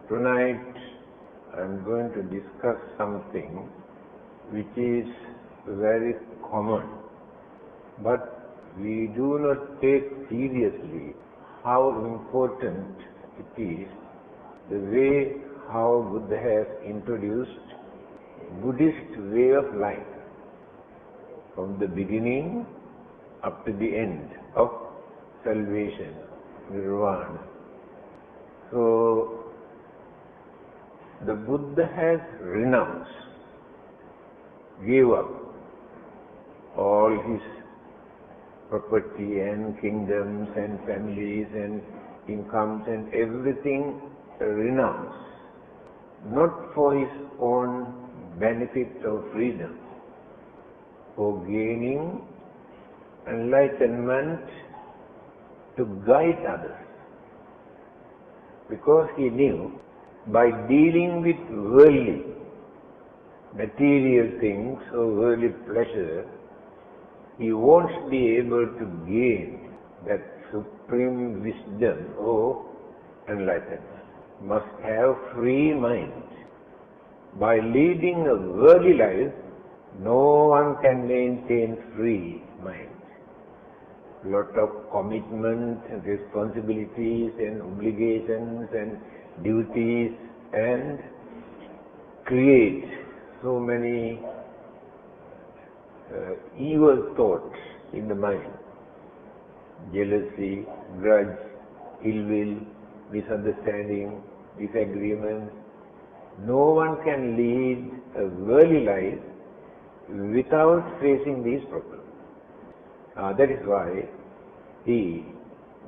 Tonight I am going to discuss something which is very common, but we do not take seriously how important it is, the way how Buddha has introduced Buddhist way of life from the beginning up to the end of salvation, nirvana. So the Buddha has renounced, gave up all his property and kingdoms and families and incomes and everything, renounced, not for his own benefit or freedom, for gaining enlightenment to guide others. Because he knew by dealing with worldly, material things or worldly pleasure, he won't be able to gain that supreme wisdom or enlightenment. Must have free mind. By leading a worldly life, no one can maintain free mind. Lot of commitment and responsibilities and obligations and duties, and create so many evil thoughts in the mind. Jealousy, grudge, ill will, misunderstanding, disagreement. No one can lead a worldly life without facing these problems. That is why he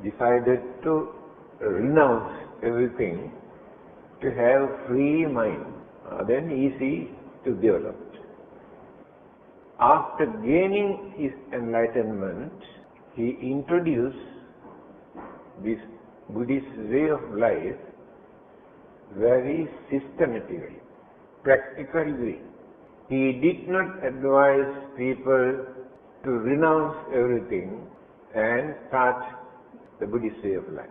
decided to renounce everything to have free mind, then easy to develop. After gaining his enlightenment, he introduced this Buddhist way of life very systematically, practically. He did not advise people to renounce everything and start the Buddhist way of life.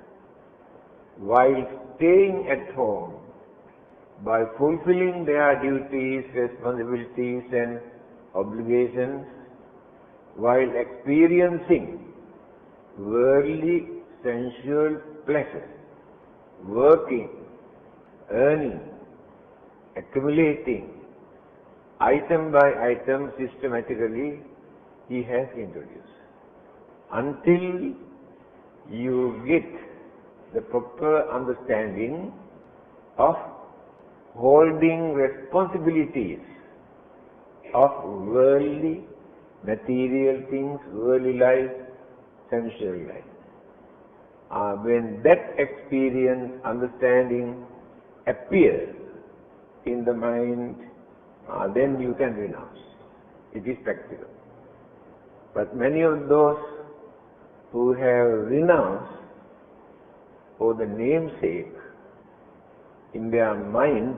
While staying at home, by fulfilling their duties, responsibilities and obligations, while experiencing worldly sensual pleasure, working, earning, accumulating, item by item systematically, he has introduced. Until you get the proper understanding of holding responsibilities of worldly, material things, worldly life, sensual life. When that experience, understanding appears in the mind, then you can renounce. It is practical. But many of those who have renounced for the namesake, in their mind,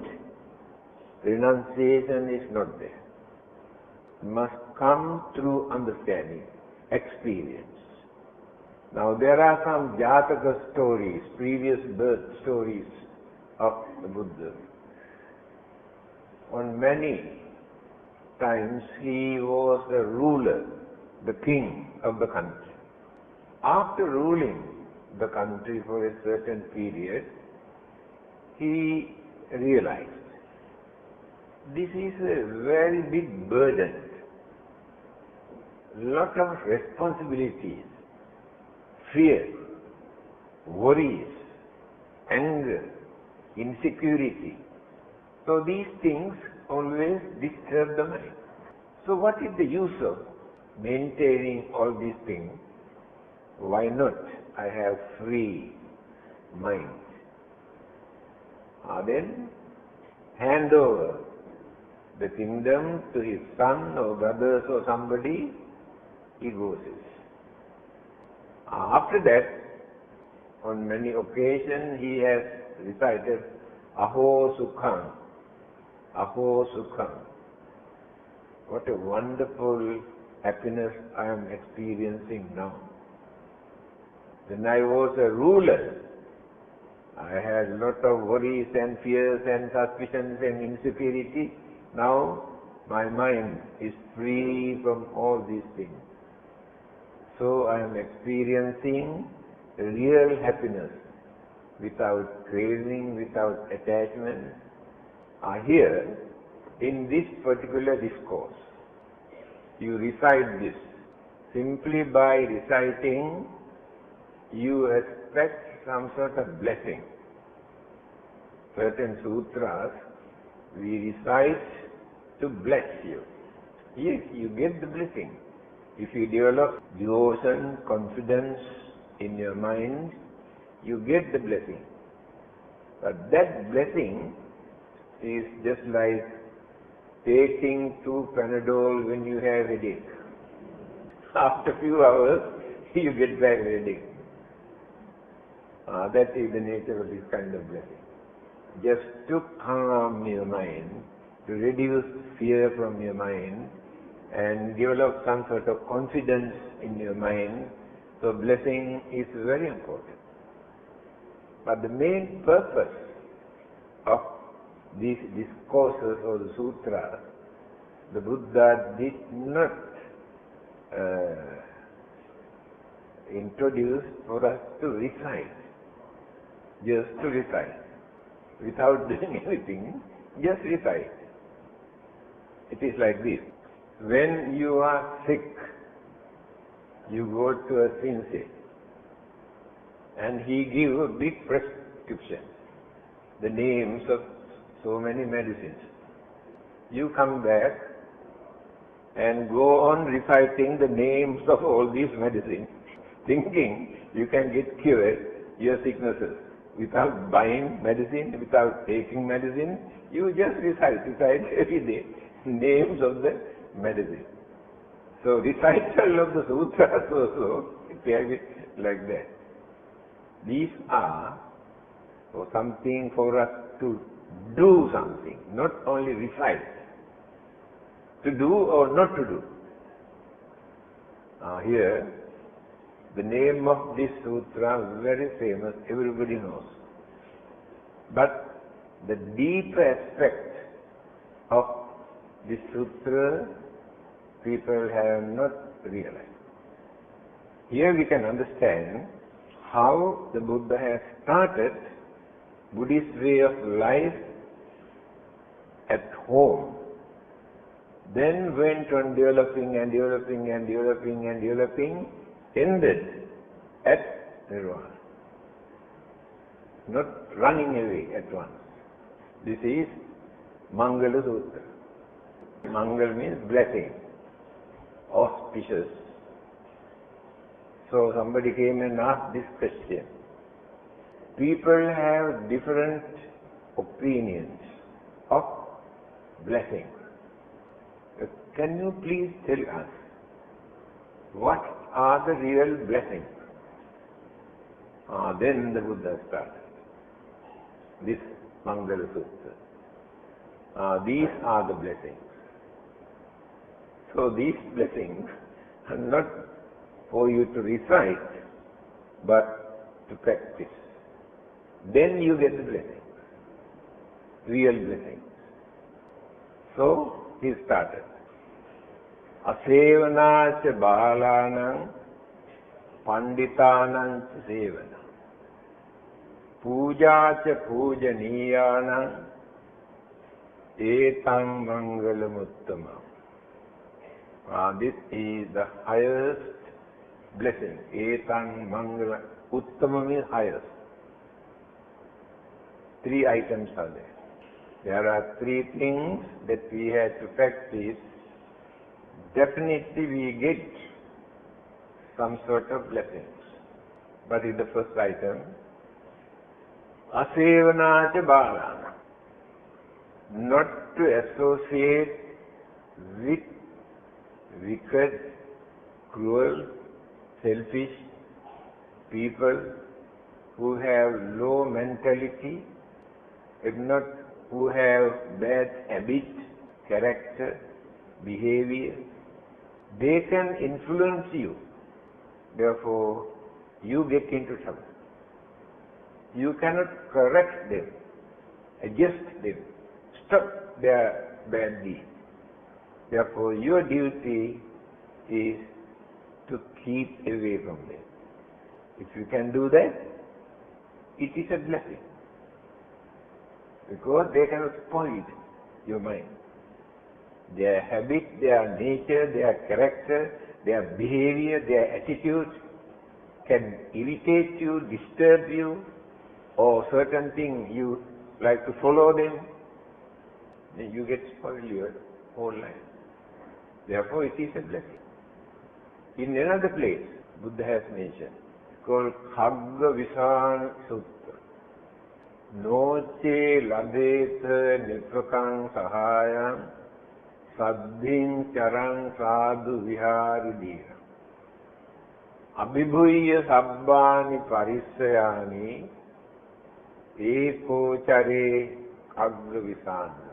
renunciation is not there. It must come through understanding, experience. Now there are some Jataka stories, previous birth stories of the Buddha. On many times he was the ruler, the king of the country. After ruling the country for a certain period, he realized this is a very big burden, lot of responsibilities, fear, worries, anger, insecurity. So these things always disturb the mind. So what is the use of maintaining all these things? Why not I have free mind? Then hand over the kingdom to his son or brothers or somebody, he goes. After that, on many occasions he has recited Aho Sukham, Aho Sukham. What a wonderful happiness I am experiencing now. When I was a ruler, I had a lot of worries and fears and suspicions and insecurity. Now my mind is free from all these things. So I am experiencing real happiness without craving, without attachment. Here, in this particular discourse, you recite this. Simply by reciting, you expect some sort of blessing. Certain sutras, we recite to bless you. Yes, you get the blessing. If you develop devotion, confidence in your mind, you get the blessing. But that blessing is just like taking 2 Panadol when you have headache. After a few hours, you get back headache. That is the nature of this kind of blessing. Just to calm your mind, to reduce fear from your mind, and develop some sort of confidence in your mind. So blessing is very important. But the main purpose of these discourses or the sutras, the Buddha did not introduce for us to recite, just to recite, without doing anything, just recite. It is like this. When you are sick, you go to a sensei and he gives a big prescription, the names of so many medicines. You come back and go on reciting the names of all these medicines, thinking you can get cured your sicknesses without buying medicine, without taking medicine. You just recite every day names of the medicine. So recital of the sutras also, it can be like that. These are for something for us to do something, not only recite. To do or not to do. Here, the name of this sutra is very famous, everybody knows. But the deep aspect of this sutra, people have not realized. Here we can understand how the Buddha has started Buddhist way of life at home, then went on developing and developing and developing and developing, ended at Nirvana. Not running away at once. This is Mangala Sutta. Mangal means blessing, auspicious. So somebody came and asked this question. People have different opinions of blessing. Can you please tell us what are the real blessings? Then the Buddha started this Mangala Sutta. These are the blessings. So these blessings are not for you to recite, but to practice. Then you get the blessings, real blessings. So he started. Asevana cha balanam panditanam cha sevana. Puja cha pujaniyanam etang mangalam uttamam. This is the highest blessing. Etang mangalam. Uttamam is highest. 3 items are there. There are 3 things that we have to practice. Definitely we get some sort of blessings. But in the first item, asevana cha balana. Not to associate with wicked, cruel, selfish people who have low mentality, if not who have bad habit, character, behavior. They can influence you. Therefore, you get into trouble. You cannot correct them, adjust them, stop their bad deeds. Therefore, your duty is to keep away from them. If you can do that, it is a blessing. Because they cannot spoil your mind. Their habit, their nature, their character, their behavior, their attitude can irritate you, disturb you, or certain things you like to follow them, then you get spoiled your whole life. Therefore, it is a blessing. In another place, Buddha has mentioned, called Khagga Visana Sutta. Noche ladeta niprakang sahayam saddhin charang sadhu viharidira. Abhibhuya sabbani parissayani eko chare khagga visana.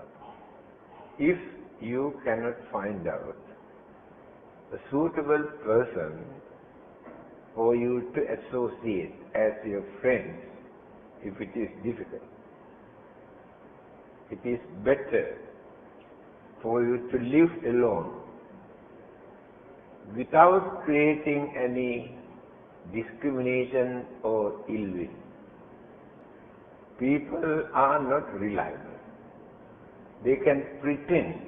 If you cannot find out a suitable person for you to associate as your friend, if it is difficult, it is better for you to live alone without creating any discrimination or ill will. People are not reliable. They can pretend.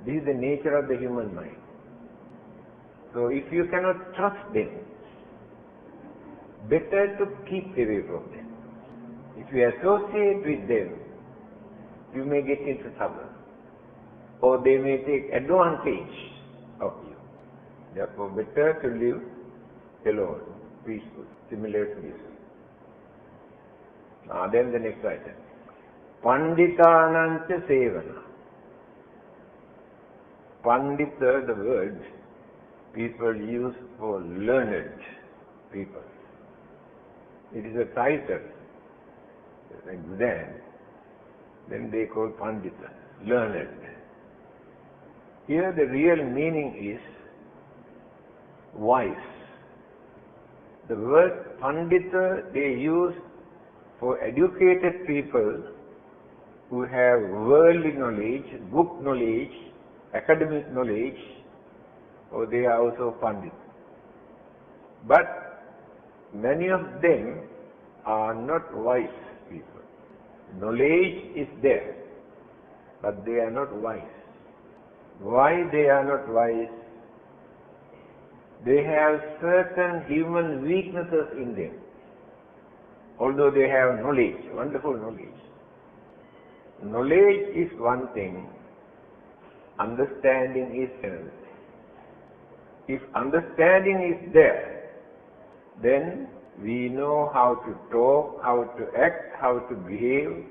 This is the nature of the human mind. So if you cannot trust them, better to keep away from them. If you associate with them, you may get into trouble, or they may take advantage of you. Therefore, better to live alone, peaceful, similar to this. Then the next item. Panditanancha sevana. Pandita, the word people use for learned people. It is a title, an exam. Then they call Pandita, learned. Here the real meaning is wise. The word Pandita they use for educated people who have worldly knowledge, book knowledge, academic knowledge, or they are also Pandita. But many of them are not wise people. Knowledge is there, but they are not wise. Why they are not wise? They have certain human weaknesses in them, although they have knowledge, wonderful knowledge. Knowledge is one thing, understanding is another. If understanding is there, then we know how to talk, how to act, how to behave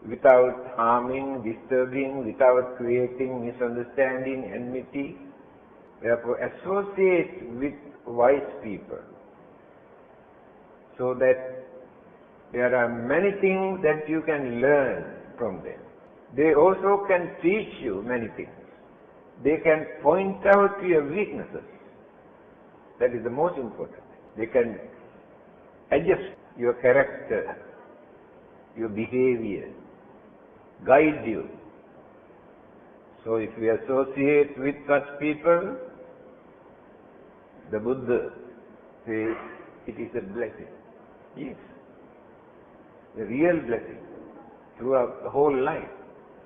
without harming, disturbing, without creating misunderstanding, enmity. Therefore, associate with wise people so that there are many things that you can learn from them. They also can teach you many things. They can point out your weaknesses. That is the most important. They can adjust your character, your behavior, guide you. So if we associate with such people, the Buddha says it is a blessing. Yes, a real blessing throughout the whole life,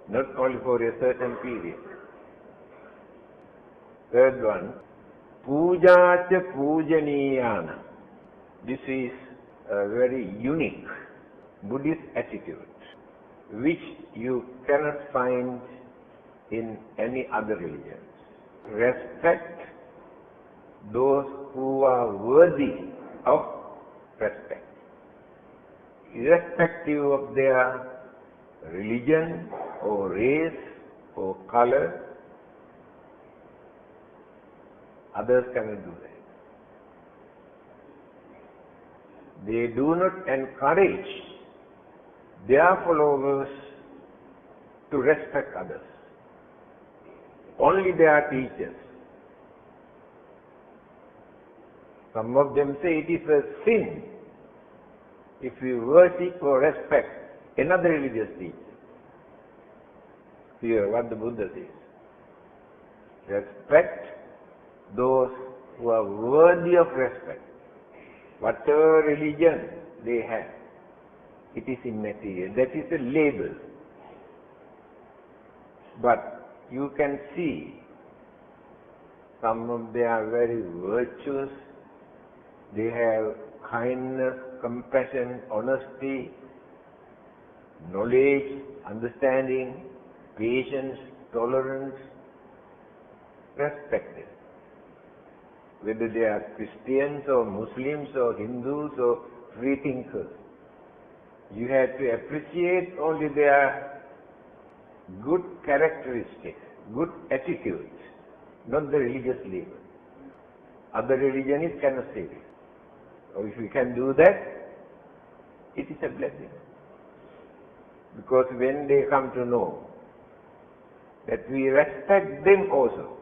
not only for a certain period. Third one, Pujacha Pujaniyana. This is a very unique Buddhist attitude, which you cannot find in any other religion. Respect those who are worthy of respect, irrespective of their religion or race or color. Others cannot do that. They do not encourage their followers to respect others. Only their teachers. Some of them say it is a sin if we worship or respect another religious teacher. Here, what the Buddha says. Respect those who are worthy of respect. Whatever religion they have, it is immaterial. That is a label. But you can see some of them are very virtuous. They have kindness, compassion, honesty, knowledge, understanding, patience, tolerance, respected. Whether they are Christians or Muslims or Hindus or free thinkers, you have to appreciate only their good characteristics, good attitudes, not the religious label. Other religionists cannot say this. Or if we can do that, it is a blessing. Because when they come to know that we respect them also.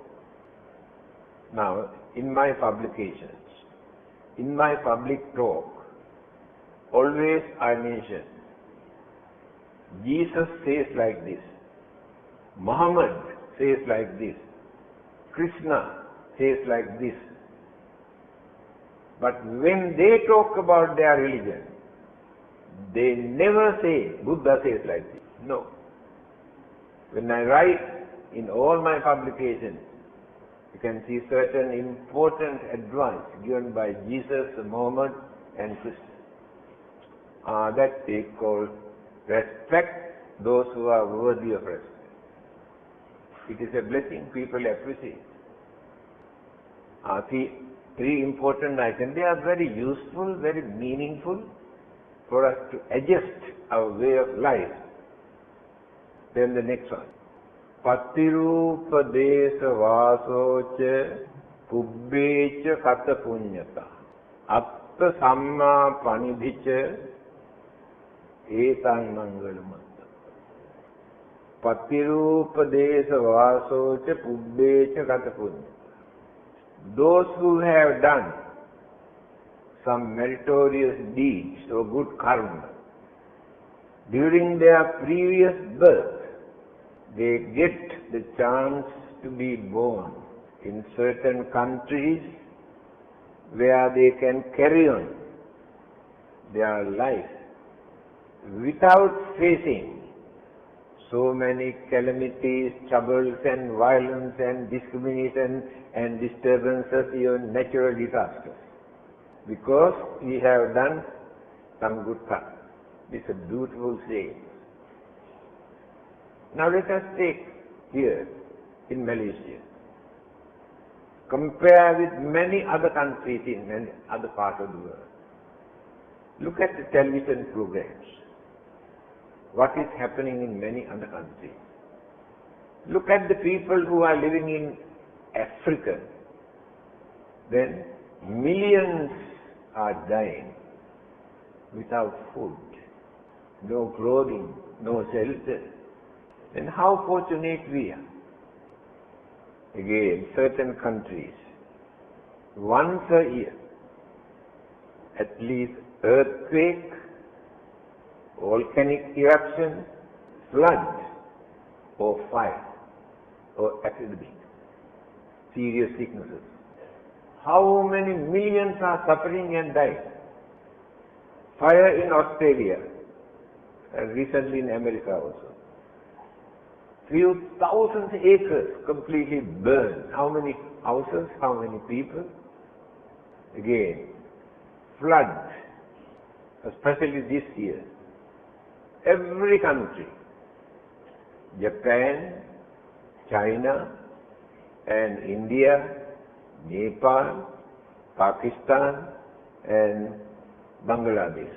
Now, in my publications, in my public talk, always I mention, Jesus says like this, Muhammad says like this, Krishna says like this. But when they talk about their religion, they never say Buddha says like this. No. When I write in all my publications, you can see certain important advice given by Jesus, Muhammad and Krishna. That they call respect those who are worthy of respect. It is a blessing people appreciate. Three important items. They are very useful, very meaningful for us to adjust our way of life. Then the next one. Patirupa desa vasocha pubbecha kata punyata atta samma panidhicha etan mangalamatta. Patirupa desa vasocha pubbecha kata punyata. Those who have done some meritorious deeds or good karma during their previous birth, they get the chance to be born in certain countries where they can carry on their life without facing so many calamities, troubles and violence and discrimination and disturbances, even natural disasters. Because we have done some good karma. This is a beautiful saying. Now let us take here in Malaysia. Compare with many other countries in many other parts of the world. Look at the television programs. What is happening in many other countries. Look at the people who are living in Africa. Then millions are dying without food, no clothing, no shelter. Then how fortunate we are. Again, certain countries, once a year, at least earthquake, volcanic eruption, flood, or fire, or epidemic, serious sicknesses. How many millions are suffering and dying? Fire in Australia, and recently in America also. Few thousand acres completely burned. How many houses? How many people? Again, flood, especially this year. Every country, Japan, China, and India, Nepal, Pakistan, and Bangladesh.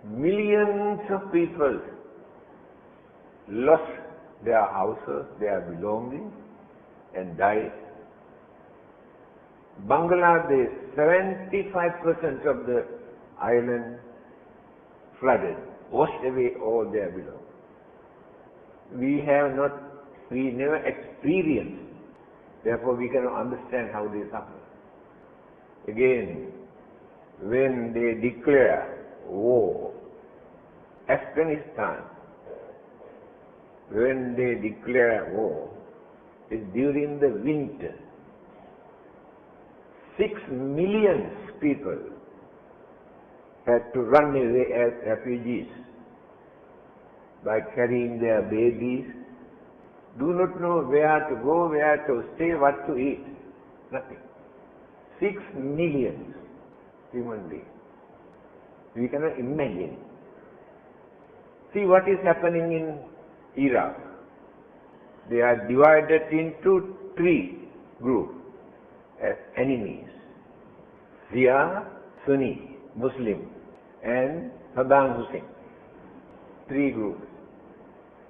Millions of people lost their houses, their belongings, and died. Bangladesh, 75% of the island flooded, washed away all their belongings. We never experienced, therefore we cannot understand how they suffer. Again, when they declare war. Afghanistan, when they declare war, is during the winter. 6 million people had to run away as refugees by carrying their babies, do not know where to go, where to stay, what to eat. Nothing. 6 million human beings. We cannot imagine. See what is happening in Iraq. They are divided into 3 groups as enemies. Shia, Sunni, Muslim, and Saddam Hussein. 3 groups.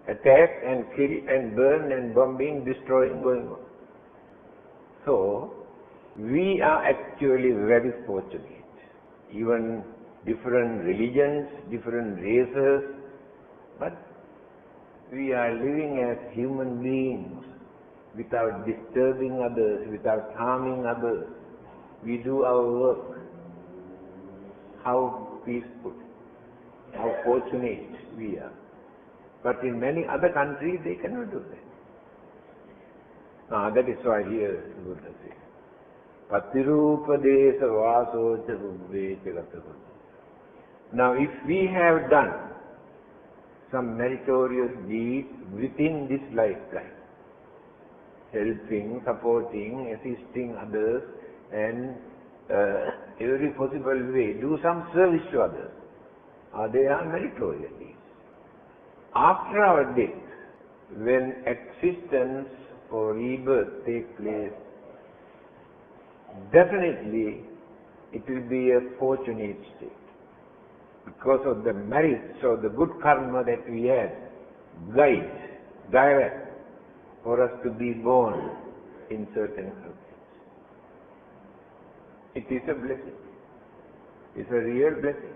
Attack and kill and burn and bombing, destroying going on. So, we are actually very fortunate. Even different religions, different races, but we are living as human beings without disturbing others, without harming others. We do our work. How peaceful, how fortunate we are. But in many other countries, they cannot do that. That is why here the Buddha says, Patirupadesa vasocha ubbecha gataha. Now, if we have done some meritorious deeds within this lifetime, helping, supporting, assisting others, and every possible way, do some service to others, they are meritorious deeds. After our death, when existence or rebirth takes place, definitely it will be a fortunate state. Because of the merits or the good karma that we had, direct for us to be born in certain countries. It is a blessing. It's a real blessing.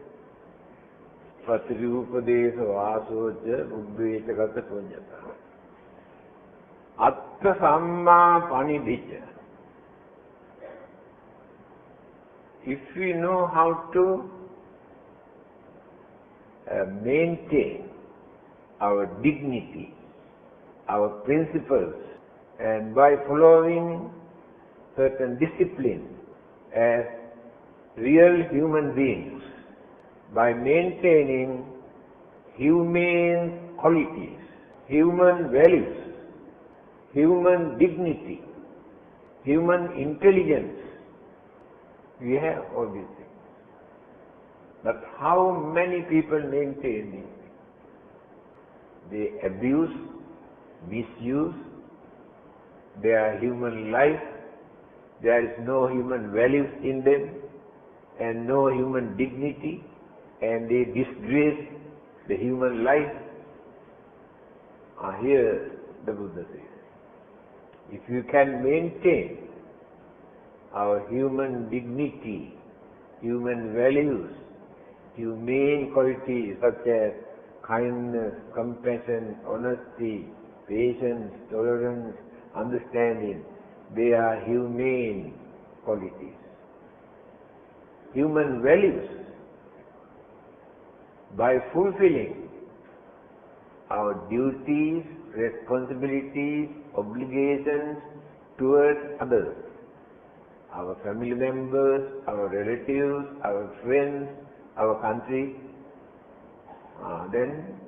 Patirupadesa vasocha ubbecha gata punyata. Atta samma panidhicha. If we know how to maintain our dignity, our principles, and by following certain discipline as real human beings, by maintaining humane qualities, human values, human dignity, human intelligence, we have all these things. But how many people maintain these things? They abuse, misuse their human life. There is no human values in them and no human dignity, and they disgrace the human life. Here the Buddha says, if you can maintain our human dignity, human values, humane qualities such as kindness, compassion, honesty, patience, tolerance, understanding, they are humane qualities. Human values, by fulfilling our duties, responsibilities, obligations towards others, our family members, our relatives, our friends, our country, then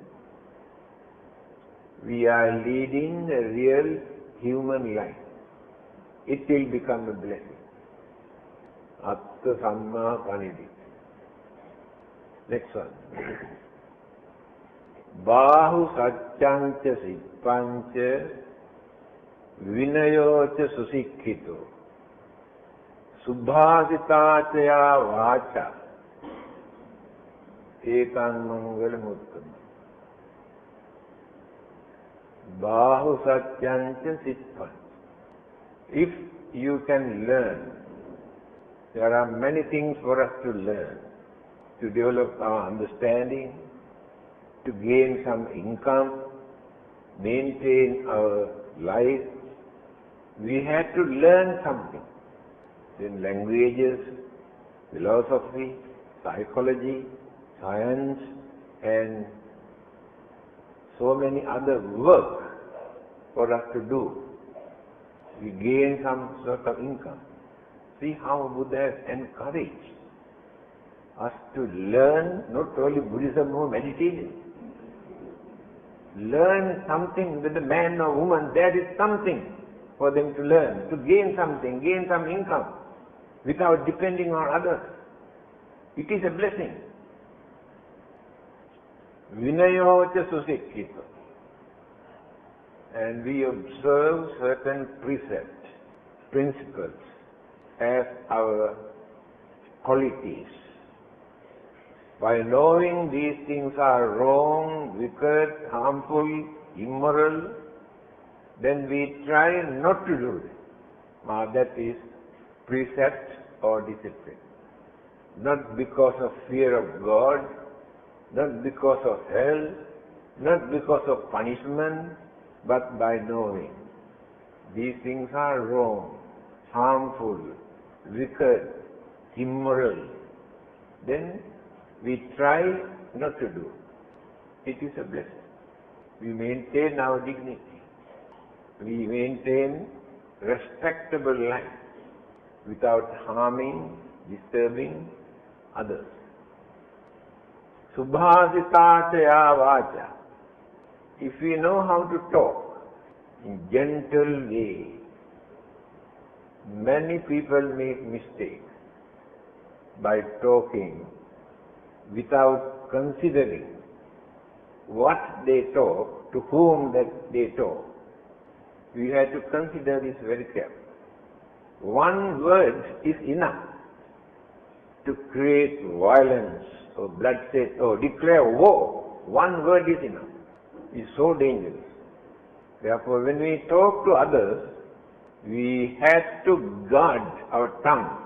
we are leading a real human life. It will become a blessing. Atta samma panidhi. Next one. Bahu satyancha sippancha vinayocha susikkito subhasitachaya vacha ekan mangalam uttama. Bahu satyancha sippancha. If you can learn, there are many things for us to learn, to develop our understanding, to gain some income, maintain our life. We have to learn something. In languages, philosophy, psychology, science, and so many other work for us to do. We gain some sort of income. See how Buddha has encouraged us to learn not only Buddhism or meditation. Learn something with the man or woman. There is something for them to learn, to gain something, gain some income without depending on others. It is a blessing. Vinayo cha susikkhito. And we observe certain precepts, principles as our qualities. By knowing these things are wrong, wicked, harmful, immoral, then we try not to do it. That is precept or discipline. Not because of fear of God, not because of hell, not because of punishment, but by knowing these things are wrong, harmful, wicked, immoral. Then we try not to do. It is a blessing. We maintain our dignity. We maintain respectable life without harming, disturbing others. Subhasitachaya vacha. If we know how to talk in gentle way, many people make mistakes by talking without considering what they talk, to whom that they talk. We have to consider this very carefully. One word is enough to create violence or bloodshed or declare war. One word is enough. It's so dangerous. Therefore, when we talk to others, we have to guard our tongue.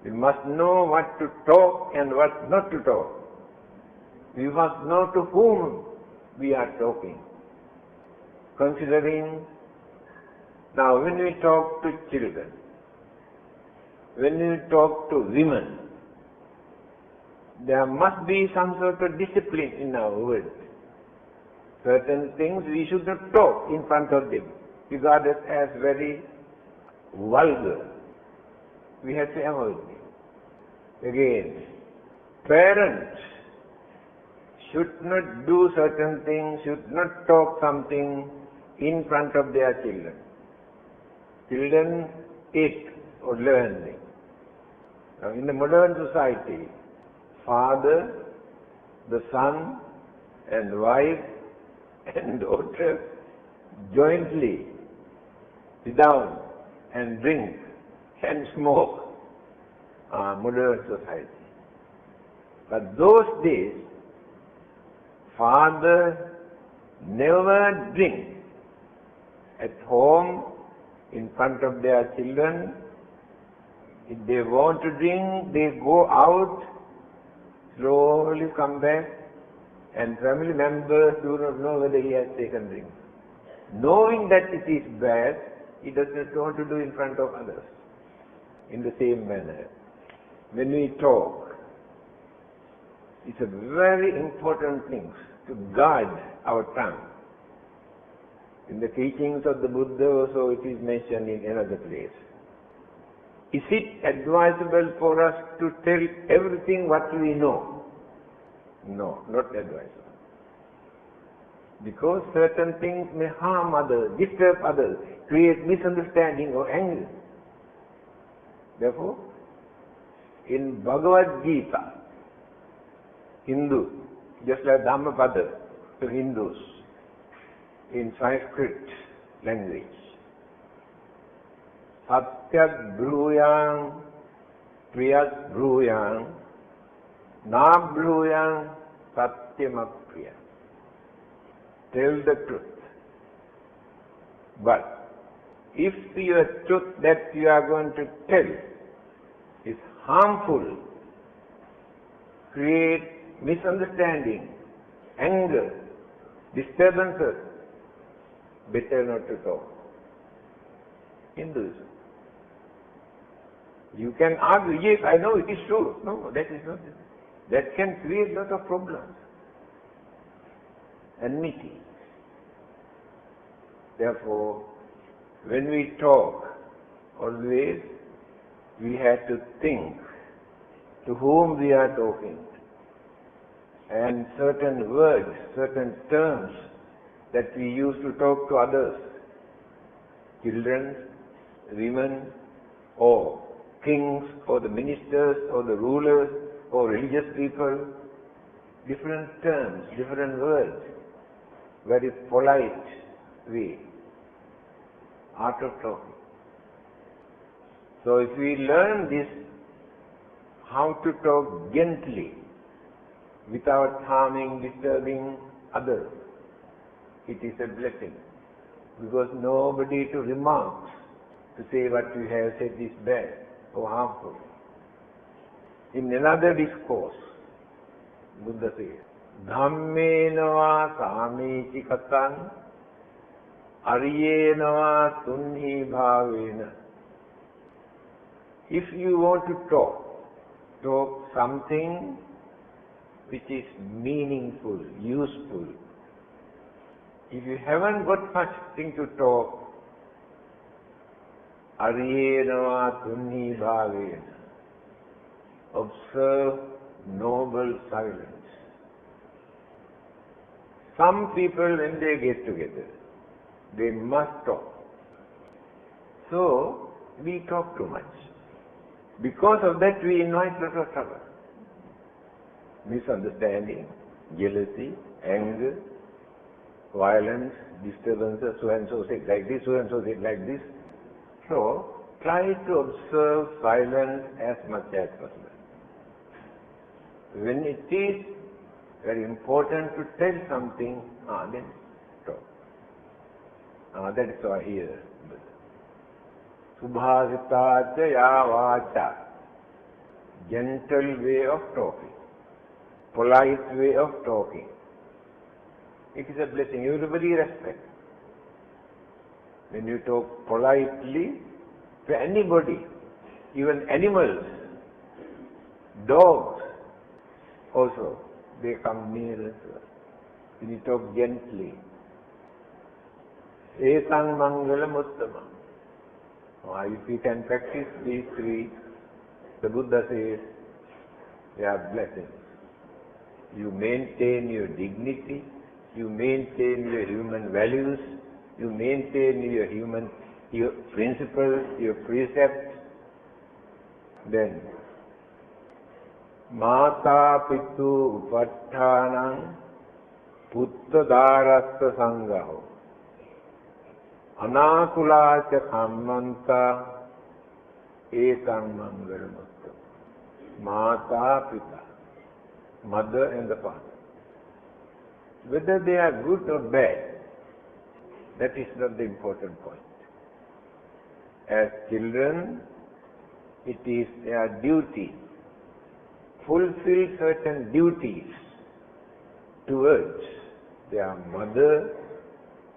We must know what to talk and what not to talk. We must know to whom we are talking. Considering, now when we talk to children, when we talk to women, there must be some sort of discipline in our words. Certain things we should not talk in front of them, regarded as very vulgar. We have to avoid it. Again, parents should not do certain things, should not talk something in front of their children. Children take or learn things. Now in the modern society, father, the son and wife and daughter jointly sit down and drink and smoke. Modern society. But those days, father never drink at home in front of their children. If they want to drink, they go out, slowly come back, and family members do not know whether he has taken drink. Knowing that it is bad, he does not want to do in front of others. In the same manner, when we talk, it's a very important thing to guard our tongue. In the teachings of the Buddha also it is mentioned in another place. Is it advisable for us to tell everything what we know? No, not advisable. Because certain things may harm others, disturb others, create misunderstanding or anger. Therefore, in Bhagavad Gita, Hindu, just like Dhammapada to Hindus, in Sanskrit language, Satyat Bruyang, Priyat Bruyang, Na Bruyang, Satyamakriya. Tell the truth. But if your truth that you are going to tell is harmful, create misunderstanding, anger, disturbances, better not to talk. Hinduism. You can argue, yes, I know it is true. No, that is not. That can create a lot of problems. Enmity. Therefore, when we talk, always we have to think to whom we are talking. And certain words, certain terms that we use to talk to others, children, women, or kings, or the ministers, or the rulers, or religious people, different terms, different words, very polite way, art of talking. So if we learn this, how to talk gently, without harming, disturbing others, it is a blessing. Because nobody to remark, to say what you have said is bad or harmful. In another discourse, Buddha says, Dhammena va samiti katan, ariyena va tunhi bhavena. If you want to talk something which is meaningful, useful. If you haven't got much thing to talk, ariyena va tunhi bhavena. Observe noble silence. Some people, when they get together, they must talk. So, we talk too much. Because of that, we invite a lot of trouble. Misunderstanding, jealousy, anger, violence, disturbances, so and so said like this, so and so said like this. So, try to observe silence as much as possible. When it is very important to tell something, then talk. That is why here. Subhasitacha yavacha. Gentle way of talking. Polite way of talking. It is a blessing. Everybody respects. When you talk politely to anybody, even animals, dogs, also, they come nearer to us. When you talk gently. Esang Mangala Muttama. If we can practice these three, the Buddha says, they are blessings. You maintain your dignity, you maintain your human values, you maintain your principles, your precepts. Then, Mata pitu upatthānaṁ putta dārasta sanghaho anakulāca kammanta ekam mangalamuttam. Mata pita, mother and the father. Whether they are good or bad, that is not the important point. As children, it is their duty fulfill certain duties towards their mother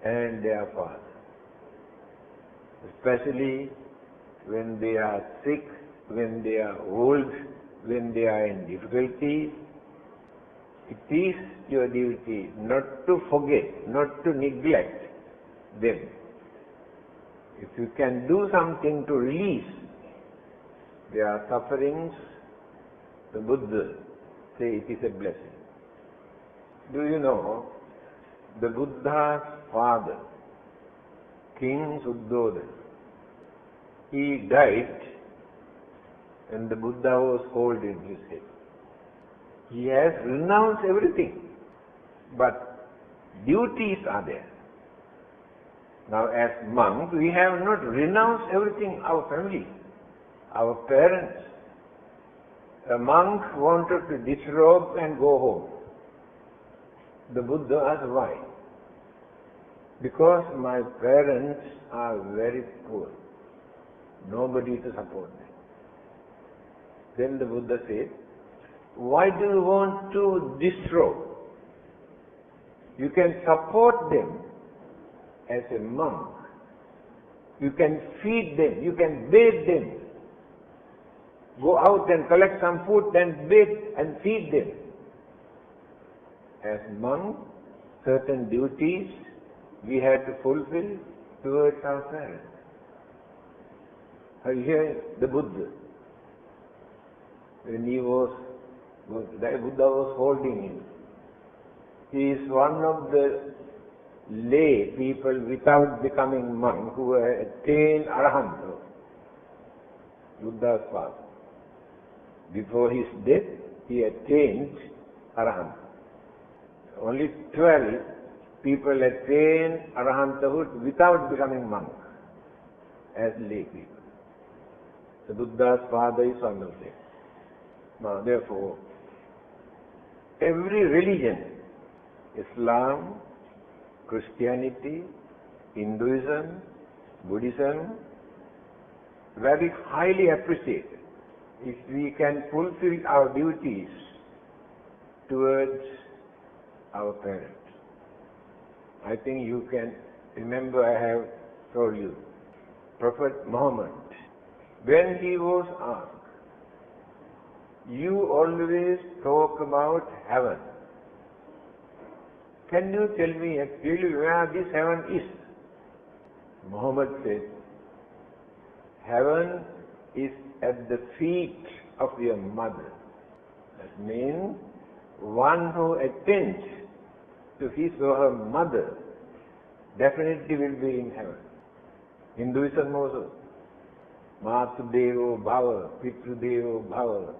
and their father. Especially when they are sick, when they are old, when they are in difficulties, it is your duty not to forget, not to neglect them. If you can do something to release their sufferings, the Buddha say it is a blessing. Do you know, the Buddha's father, King Suddhodana, he died and the Buddha was holding his head. He has renounced everything, but duties are there. Now as monks, we have not renounced everything, our family, our parents. A monk wanted to disrobe and go home. The Buddha asked why? Because my parents are very poor. Nobody to support them. Then the Buddha said, why do you want to disrobe? You can support them as a monk. You can feed them, you can bathe them. go out and collect some food and bathe and feed them. As monks, certain duties we had to fulfill towards our parents. Here the Buddha, when the Buddha was holding him, he is one of the lay people without becoming monk who attained arahanta, Buddha's father. Before his death, he attained arahanta. Only 12 people attain arahantahood without becoming monk as lay people. The Buddha's father is one of them. Now, therefore, every religion, Islam, Christianity, Hinduism, Buddhism, very highly appreciated if we can fulfill our duties towards our parents. I think you can remember I have told you, Prophet Muhammad, when he was asked, you always talk about heaven. Can you tell me actually where this heaven is? Muhammad said, heaven is at the feet of your mother. That means one who attends to his or her mother definitely will be in heaven. Hinduism also. Matudevo bhava, pitrudevo bhava.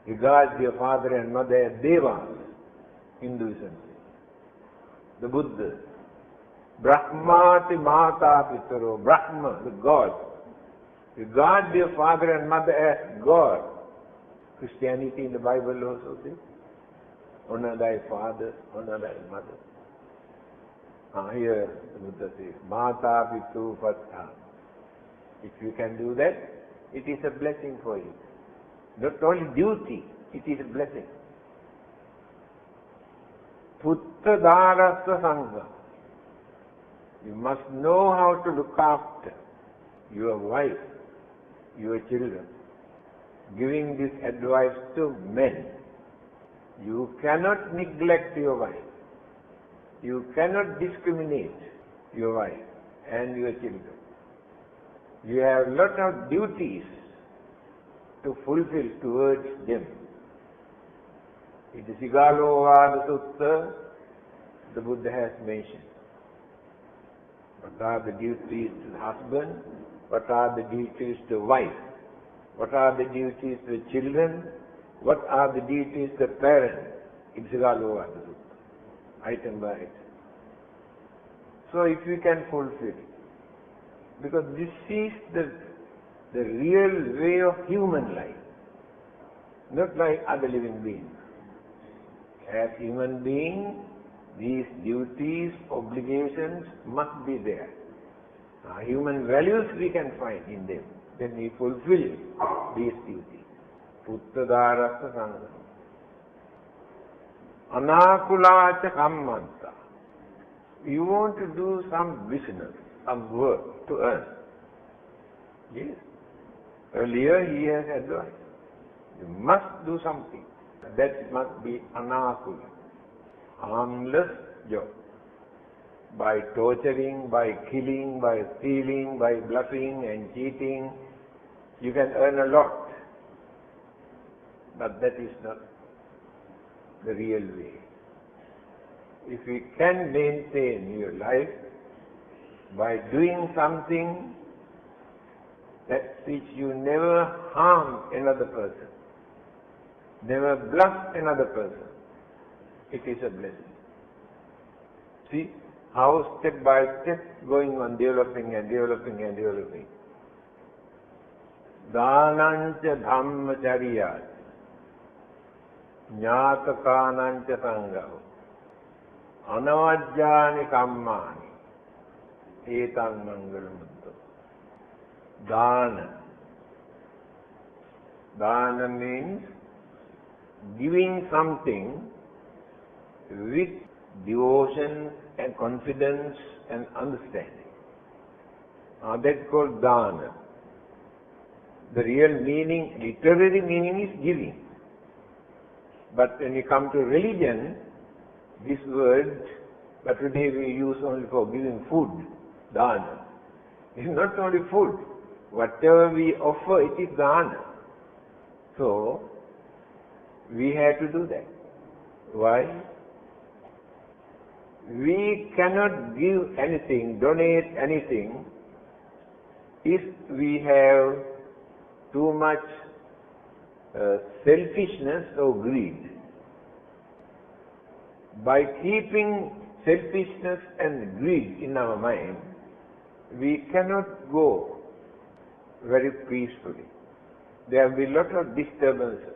Regard your father and mother as devas. Hinduism. The Buddha. Brahmati mata pitaro. Brahma, the God. Regard your father and mother as God. Christianity in the Bible also says, honor thy father, honor thy mother. Here the Buddha says, mata pitu patta. If you can do that, it is a blessing for you. Not only duty, it is a blessing. Putta dharasa sangha. You must know how to look after your wife, your children. Giving this advice to men. You cannot neglect your wife. You cannot discriminate your wife and your children. You have a lot of duties to fulfill towards them. In the Sutta, the Buddha has mentioned what are the duties to the husband, what are the duties to the wife, what are the duties to the children, what are the duties to the parents. In Sutta, item by item. So if we can fulfill, because this is the real way of human life, not like other living beings. As human beings, these duties, obligations must be there. Human values we can find in them when we fulfill these duties. Putta dharasa sangha. Anakulacha kammanta. You want to do some business, some work to earn. Yes. Earlier he has advised. You must do something. That must be anakula. Harmless job. By torturing, by killing, by stealing, by bluffing and cheating, you can earn a lot. But that is not the real way. If we can maintain your life by doing something that which you never harm another person, never bluff another person, it is a blessing. See how step by step going on developing and developing and developing. Dhanancha dhammacharya. Jnatakanancha sanghaho. Anavajjani kammani. Etan mangalamuddo. Dana. Dana means giving something with devotion and confidence and understanding. That's called dana. The real meaning, literary meaning is giving. But when you come to religion, this word, but today we use only for giving food, dana. It's not only food. Whatever we offer, it is dana. So, we have to do that. Why? We cannot give anything, donate anything, if we have too much selfishness or greed. By keeping selfishness and greed in our mind, we cannot go very peacefully. There will be a lot of disturbances.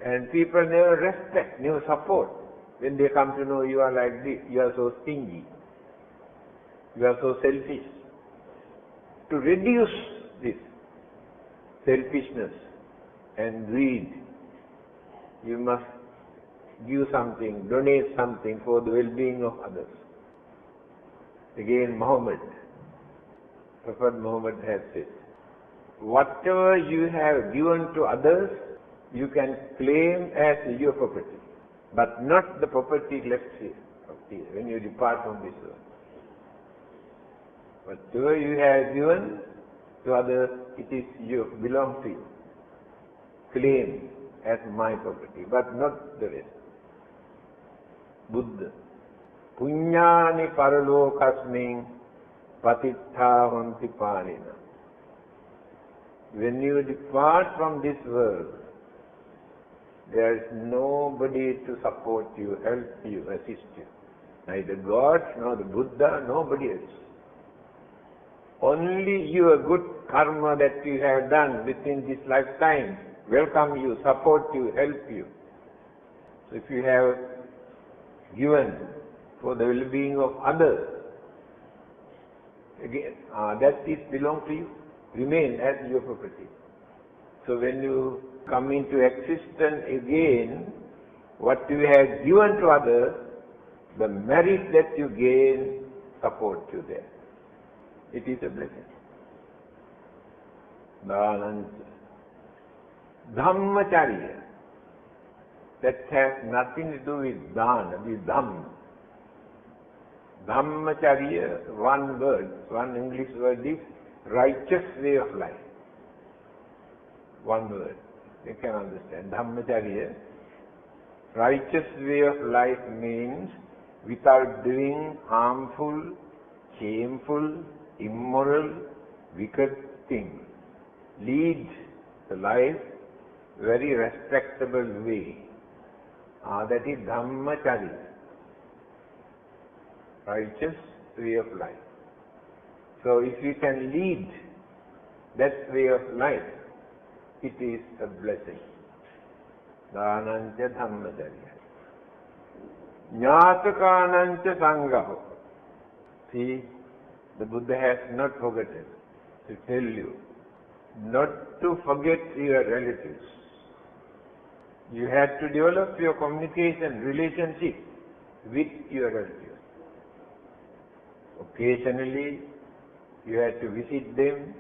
And people never respect, never support. When they come to know you are like this, you are so stingy, you are so selfish. To reduce this selfishness and greed, you must give something, donate something for the well-being of others. Again, Prophet Muhammad has said, whatever you have given to others, you can claim as your property, but not the property left here when you depart from this world. Whatever you have given to others, it is you, belongs to you. Claim as my property, but not the rest. Buddha. Punyani paralokasmin patittha honti parina. When you depart from this world, there is nobody to support you, help you, assist you. Neither God, nor the Buddha, nobody else. Only your good karma that you have done within this lifetime welcome you, support you, help you. So if you have given for the well-being of others, again, that is belong to you, remain as your property. So when you come into existence again, what you have given to others, the merit that you gain supports you there. It is a blessing. Dhammananda. Dhammacarya. That has nothing to do with dana, with dhamm. Dhammacarya, one word, one English word is righteous way of life. One word. You can understand. Dhammacarya, righteous way of life means without doing harmful, shameful, immoral, wicked things. Lead the life very respectable way. That is Dhammacarya, righteous way of life. So if you can lead that way of life, it is a blessing. Dhanancha dhammacarya. Jnatakanancha sanghaho. See, the Buddha has not forgotten to tell you not to forget your relatives. You have to develop your communication, relationship with your relatives. Occasionally, you have to visit them,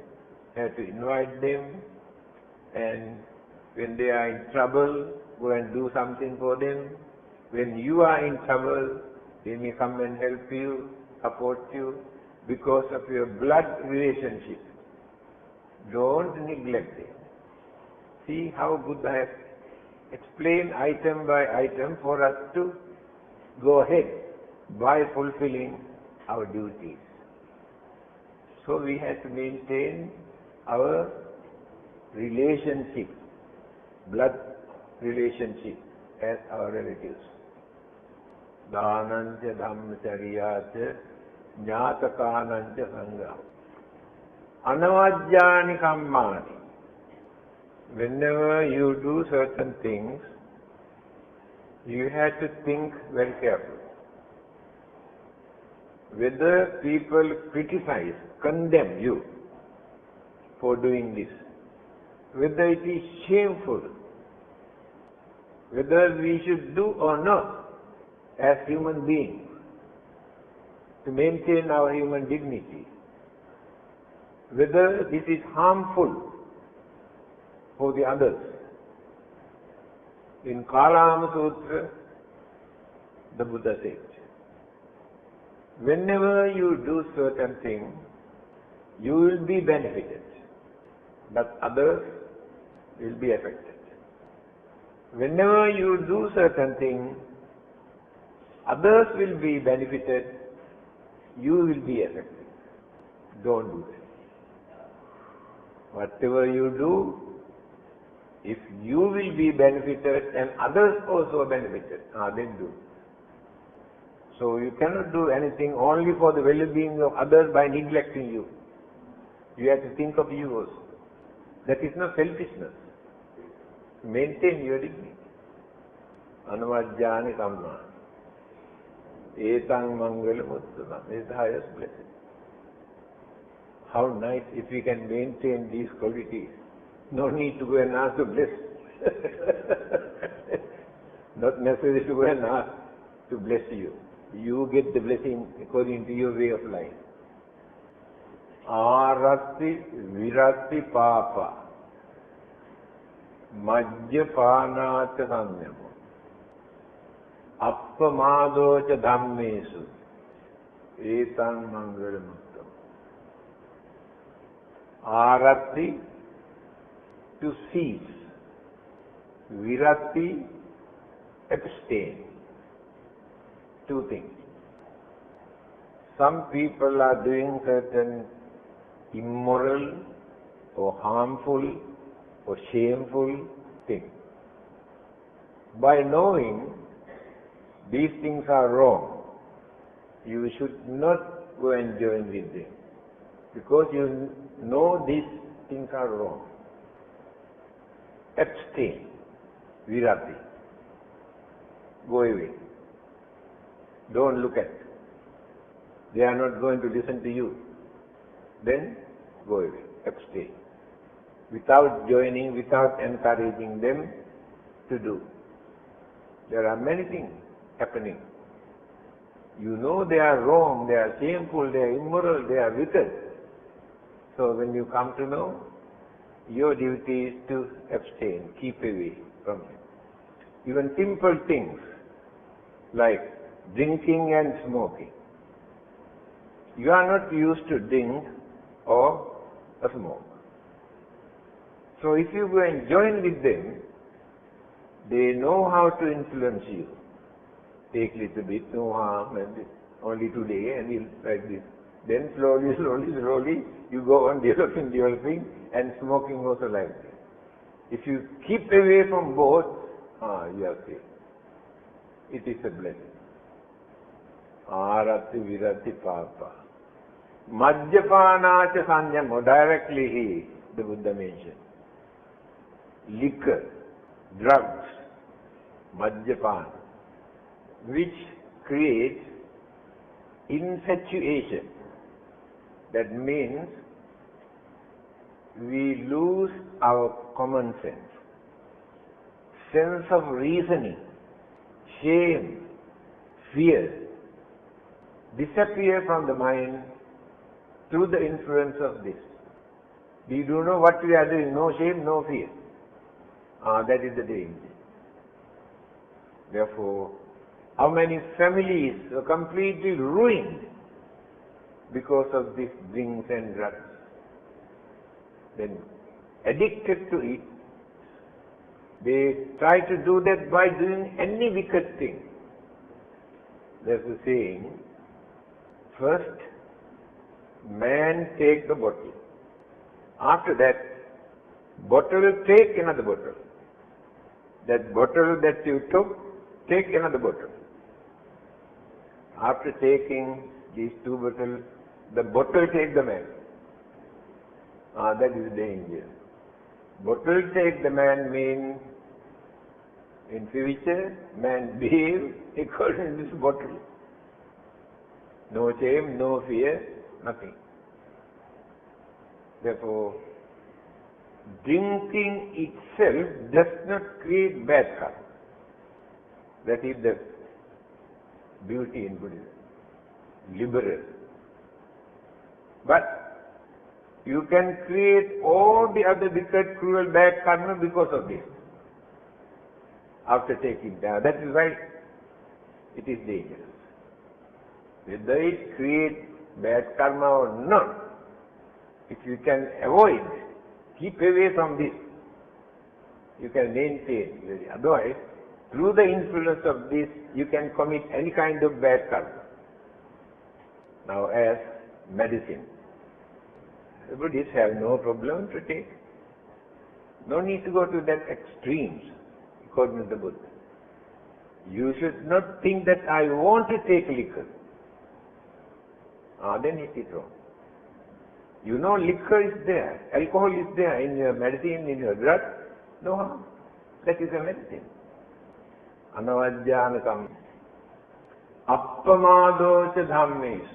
have to invite them, and when they are in trouble, go and do something for them. When you are in trouble, they may come and help you, support you, because of your blood relationship. Don't neglect them. See how Buddha has explained item by item for us to go ahead by fulfilling our duties. So we have to maintain our relationship, blood relationship as our relatives. Dhanancha dhammacaryacha jnatakanancha sangha. Anavajjani kammani. Whenever you do certain things, you have to think very carefully. Whether people criticize, condemn you for doing this, whether it is shameful, whether we should do or not as human beings to maintain our human dignity. whether this is harmful for the others. In Kalama Sutra, the Buddha said, whenever you do certain things, you will be benefited, but others will be affected. Whenever you do certain things, others will be benefited, you will be affected. Don't do that. Whatever you do, if you will be benefited and others also benefited, then do. So you cannot do anything only for the well-being of others by neglecting you. You have to think of you also. That is not selfishness. Maintain your dignity. Anuvajjani samma. Etang Mangala Muttama. This is the highest blessing. How nice if we can maintain these qualities. No need to go and ask to bless. Not necessary to go and ask to bless you. You get the blessing according to your way of life. Aratti viratti papa. Majjapanacha sanyamo. Appamadocha dhammesu. Etang mangala muttam. Aratti, to cease. Viratti, abstain. Two things. Some people are doing certain immoral or harmful or shameful things. By knowing these things are wrong, you should not go and join with them. Because you know these things are wrong. Abstain. Viratti. Go away. Don't look at. They are not going to listen to you. Then go away. Abstain. Without joining, without encouraging them to do. There are many things happening. You know they are wrong, they are shameful, they are immoral, they are wicked. So when you come to know, your duty is to abstain, keep away from it. Even simple things like drinking and smoking. You are not used to drink or smoke. So if you go and join with them, they know how to influence you. Take little bit, no harm, and only today, and like this. Then slowly, you go on developing, and smoking also like this. If you keep away from both, you are safe. It is a blessing. Aratti viratti papa. Majjapanacha sanyamo, directly the Buddha mentioned. Liquor, drugs, majjapan, which creates infatuation. That means we lose our common sense of reasoning, shame, fear, disappear from the mind through the influence of this. We do know what we are doing, no shame, no fear. That is the danger. Therefore, how many families are completely ruined because of these drinks and drugs? Then, addicted to it, they try to do that by doing any wicked thing. There's a saying, first, man take the bottle. After that, bottle take another bottle. That bottle that you took, take another bottle. After taking these two bottles, the bottle take the man. That is danger. Bottle take the man means, in future, man behave according to this bottle. No shame, no fear, nothing. Therefore, drinking itself does not create bad karma. That is the beauty in Buddhism. Liberal. But You can create all the other wicked, cruel, bad karma because of this. After taking that. That is why it is dangerous. Whether it creates bad karma or not, if you can avoid, keep away from this, you can maintain. Otherwise, through the influence of this, you can commit any kind of bad karma. Now, as medicine, the Buddhists have no problem to take. No need to go to that extremes, according to the Buddha. You should not think that I want to take liquor. Then it is wrong. You know liquor is there, alcohol is there in your medicine, in your drug, no harm. That is a medicine. Anavajjanakam. Appamadocha dhammes.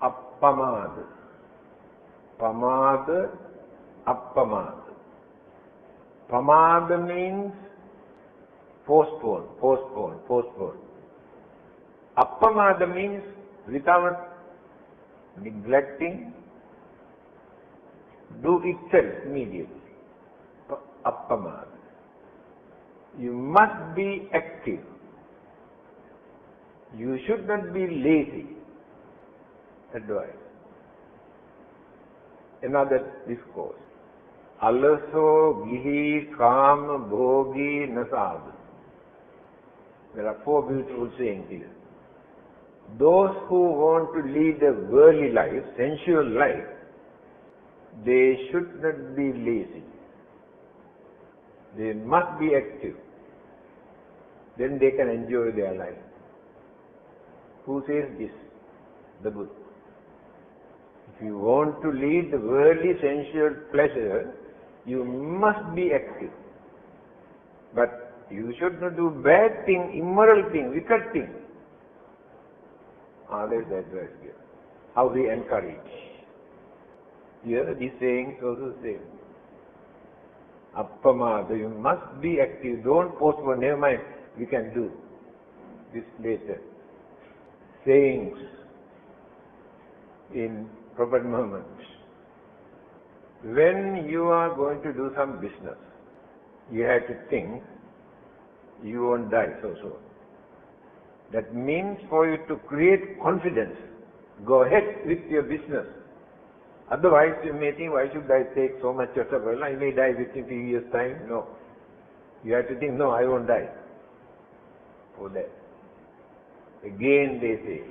Appamada. Pamada, appamada. Pamada means postpone. Appamada means without neglecting, do itself immediately. Appamada. You must be active. You should not be lazy. Advice. Another discourse. Alaso gihi kama bhogi nasad. There are 4 beautiful sayings here. Those who want to lead a worldly life, sensual life, they should not be lazy. They must be active. Then they can enjoy their life. Who says this? The Buddha. If you want to lead the worldly sensual pleasure, you must be active. But you should not do bad thing, immoral thing, wicked thing. There is the advice here. How we encourage. Here these sayings also say, Appamada, you must be active. Don't postpone. Never mind, we can do this later. Sayings in proper moments. When you are going to do some business, you have to think you won't die so soon. That means for you to create confidence, go ahead with your business. Otherwise you may think, why should I take so much of trouble? I may die within 3 years' time. No. You have to think, no, I won't die. For that. Again they say,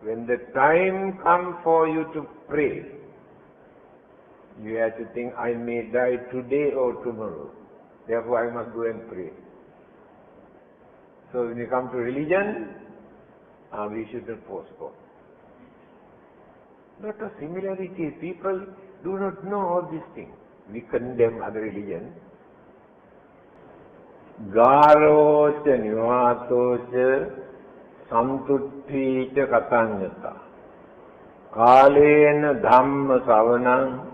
when the time comes for you to pray, you have to think, I may die today or tomorrow. Therefore I must go and pray. So when you come to religion, we should not postpone. Lot of similarities. People do not know all these things. We condemn other religions. Garocha nivatocha santutticha katanyata kalena dhamma savanam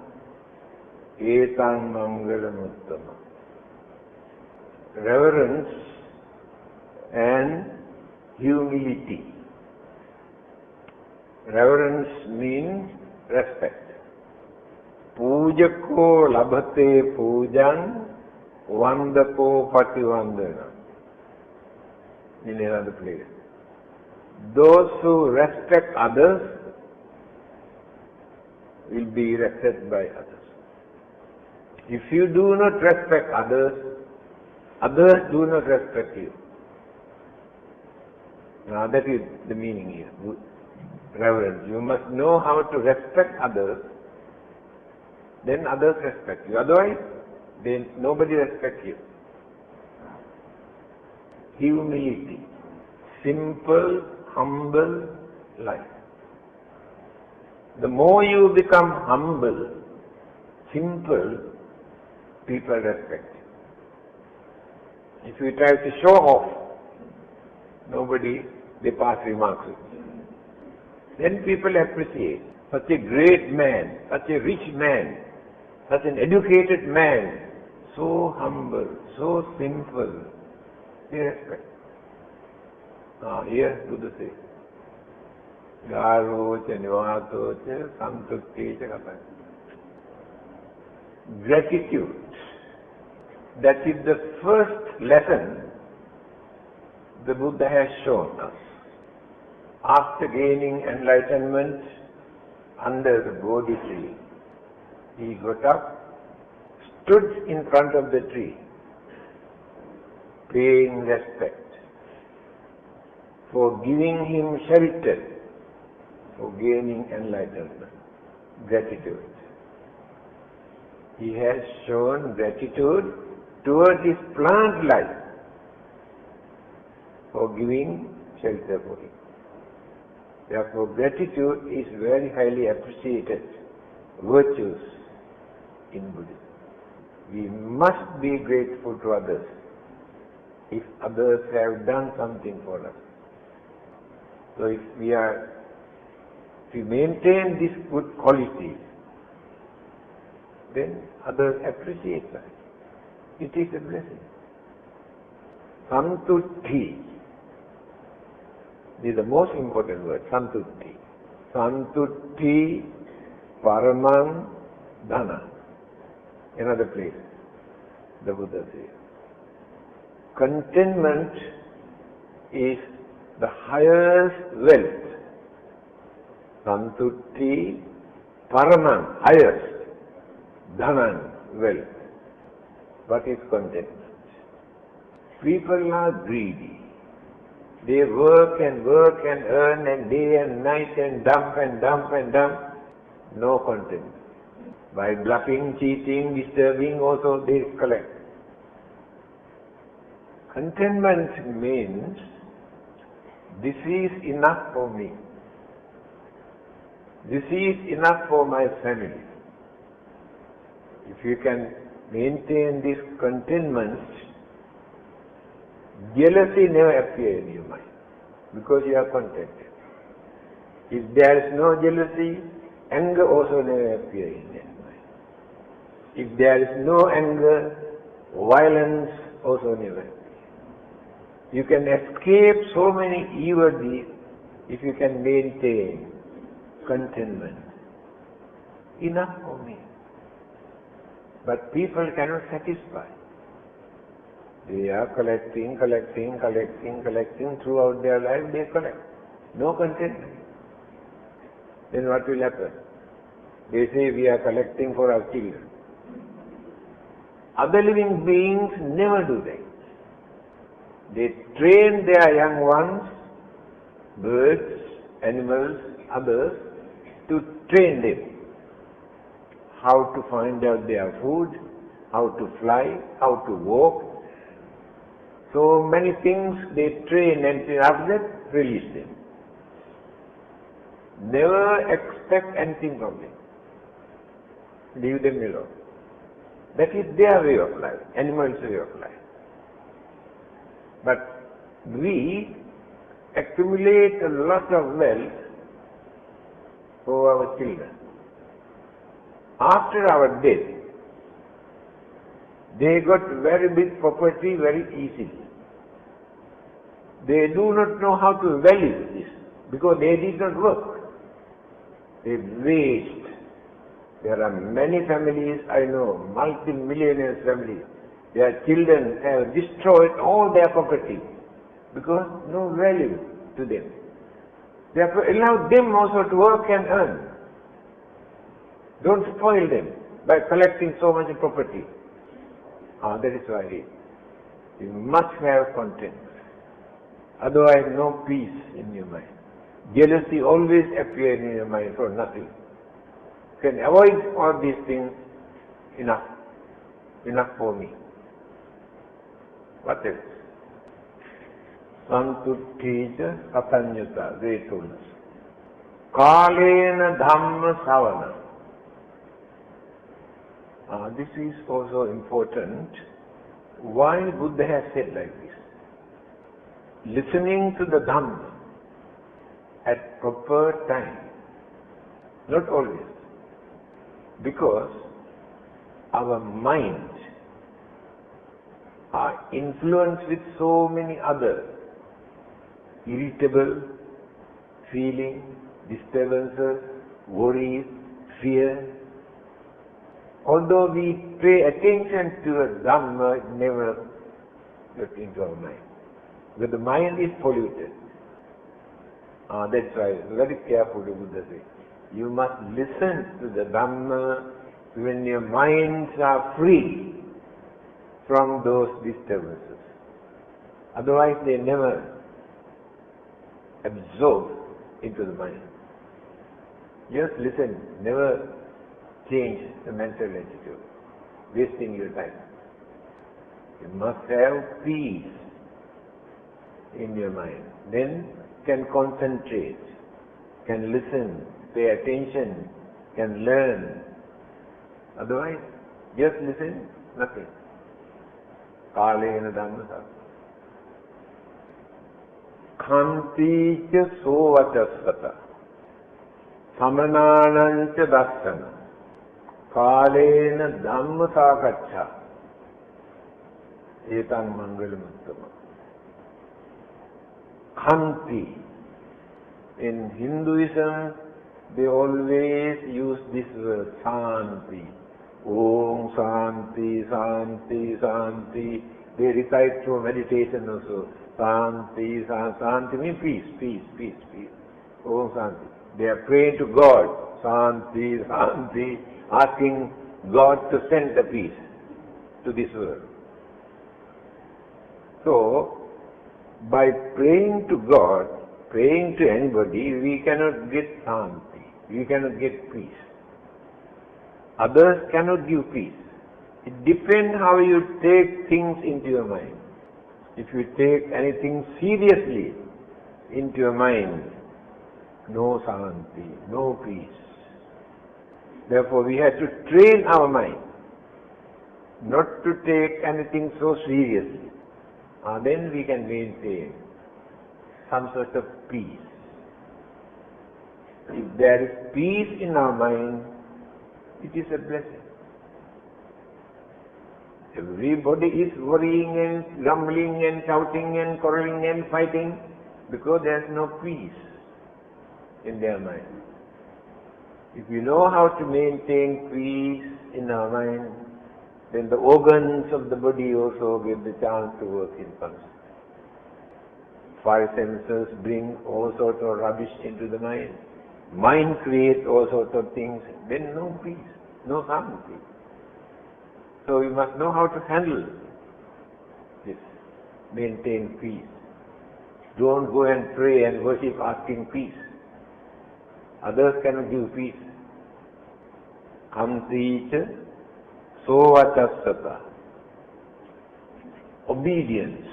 etan mangalam uttama. Reverence and humility. Reverence means respect. Pujako labhate pujan, vandako pativandana. In another place. Those who respect others will be respected by others. If you do not respect others, others do not respect you. Now that is the meaning here. Reverence. You must know how to respect others, then others respect you. Otherwise, then nobody respects you. Humility. Simple, humble life. The more you become humble, simple, people respect you. If you try to show off, nobody, they pass remarks. Then people appreciate such a great man, such a rich man, such an educated man, so humble, so simple. They respect. Here, do the same. Garocha, Nivatocha, Samtuttecha, Kapana. Gratitude. That is the first lesson the Buddha has shown us. After gaining enlightenment under the Bodhi tree, he got up, stood in front of the tree, paying respect, for giving him shelter, for gaining enlightenment, gratitude. He has shown gratitude towards his plant life, for giving shelter for him. Therefore, gratitude is very highly appreciated virtues in Buddhism. We must be grateful to others if others have done something for us. So if we maintain these good qualities, then others appreciate us. It is a blessing. Santutti. This is the most important word, santutti. Santutti paramam dhana. Another place, the Buddha says. Contentment is the highest wealth. Santutti paramam, highest. Dhanan, wealth. What is contentment? People are greedy. They work and earn and day and night and dump and dump and dump. No contentment. By bluffing, cheating, disturbing also they collect. Contentment means this is enough for me. This is enough for my family. If you can maintain this contentment, jealousy never appears in your mind because you are contented. If there is no jealousy, anger also never appears in your mind. If there is no anger, violence also never appears. You can escape so many evil deeds if you can maintain contentment. Enough for me. But people cannot satisfy. They are collecting throughout their life. They collect. No contentment. Then what will happen? They say we are collecting for our children. Other living beings never do that. They train their young ones, birds, animals, others, to train them. How to find out their food, how to fly, how to walk. So many things they train and after that release them. Never expect anything from them. Leave them alone. That is their way of life, animals' way of life. But we accumulate a lot of wealth for our children. After our death, they got very big property very easily. They do not know how to value this because they did not work. They waste. There are many families, I know, multi-millionaire families. Their children have destroyed all their property because no value to them. Therefore, allow them also to work and earn. Don't spoil them by collecting so much property. That is why you must have content. Otherwise, no peace in your mind. Jealousy always appears in your mind for nothing. You can avoid all these things. Enough. Enough for me. What else? Santuttija apanyuta, great told us. Kalena dhamma savana. This is also important. Why Buddha has said like this? Listening to the Dhamma at proper time. Not always. Because our mind are influenced with so many other irritable feeling, disturbances, worries, fear. Although we pay attention to a Dhamma, it never gets into our mind. Because the mind is polluted. That's why, very carefully Buddha says, you must listen to the Dhamma when your minds are free from those disturbances. Otherwise they never absorb into the mind. Just listen, never change the mental attitude, wasting your time. You must have peace in your mind. Then can concentrate, can listen, pay attention, can learn. Otherwise, just listen, nothing. Kalena dhamma khanti ca sovatassata samanananca dassana kalena dhamma sakaccha etang mangalamuttama. Khanti. In Hinduism, they always use this word, Santi. Om Santi, Santi, Santi. They recite through meditation also. Santi, Santi means peace, peace, peace, peace. Om Santi. They are praying to God. Santi, Santi. Asking God to send the peace to this world. So, by praying to God, praying to anybody, we cannot get Santi. We cannot get peace. Others cannot give peace. It depends how you take things into your mind. If you take anything seriously into your mind, no Santi, no peace. Therefore we have to train our mind not to take anything so seriously. Then we can maintain some sort of peace. If there is peace in our mind, it is a blessing. Everybody is worrying and grumbling and shouting and quarreling and fighting because there is no peace in their mind. If we know how to maintain peace in our mind, then the organs of the body also get the chance to work in concert. Five senses bring all sorts of rubbish into the mind. Mind creates all sorts of things. Then no peace, no santi. So we must know how to handle this. Maintain peace. Don't go and pray and worship asking peace. Others cannot give peace. Kamsicha sovatassata. Obedience.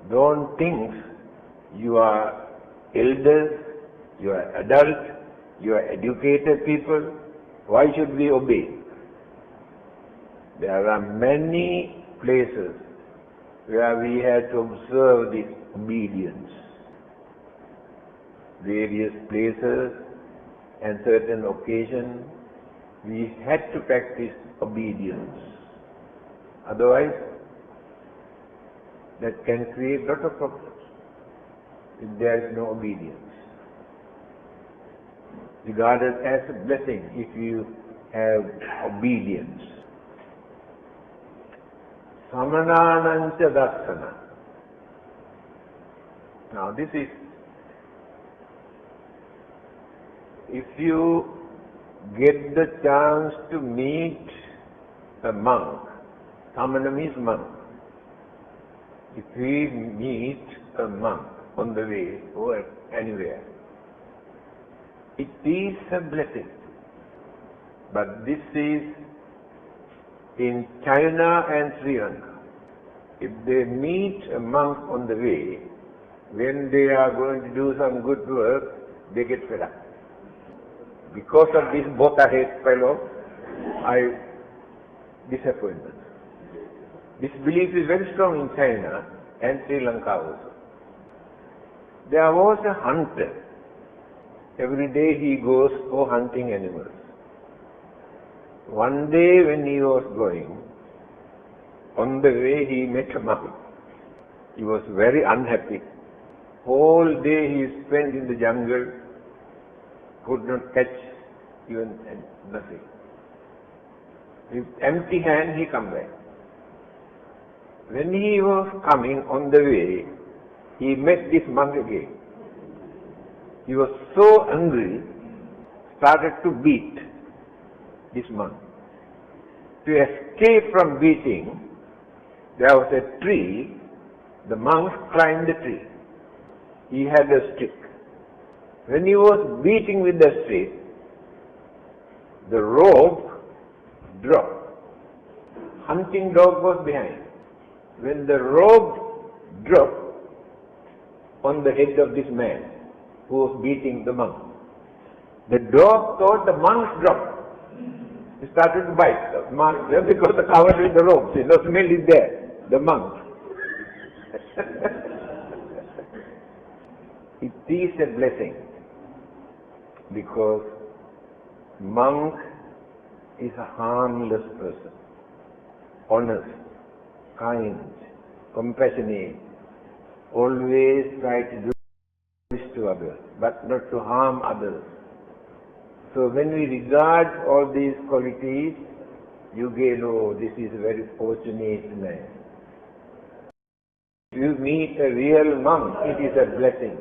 Don't think you are elders, you are adult, you are educated people. Why should we obey? There are many places where we have to observe this obedience. Various places and certain occasions we had to practice obedience. Otherwise, that can create a lot of problems if there is no obedience. Regarded as a blessing if you have obedience. Samanananca dassana. Now this is, if you get the chance to meet a monk, samana means monk. If we meet a monk on the way or anywhere, it is a blessing. But this is in China and Sri Lanka. If they meet a monk on the way, when they are going to do some good work, they get fed up. Because of this bota-head fellow, disappointment. This belief is very strong in China and Sri Lanka also. There was a hunter. Every day he goes for hunting animals. One day when he was going, on the way he met a monk. He was very unhappy. Whole day he spent in the jungle could not catch even nothing. With empty hand he come back. When he was coming on the way, he met this monk again. He was so angry, started to beat this monk. To escape from beating, there was a tree. The monk climbed the tree. He had a stick. When he was beating with the stick, the rope dropped. Hunting dog was behind. When the rope dropped on the head of this man who was beating the monk, the dog thought the monk's dropped. He started to bite the monk because the covered with the ropes. The smell is there. The monk. It is a blessing because monk is a harmless person, honest, kind, compassionate, always try to do this to others, but not to harm others. So when we regard all these qualities, you get, oh, this is a very fortunate man. If you meet a real monk, it is a blessing.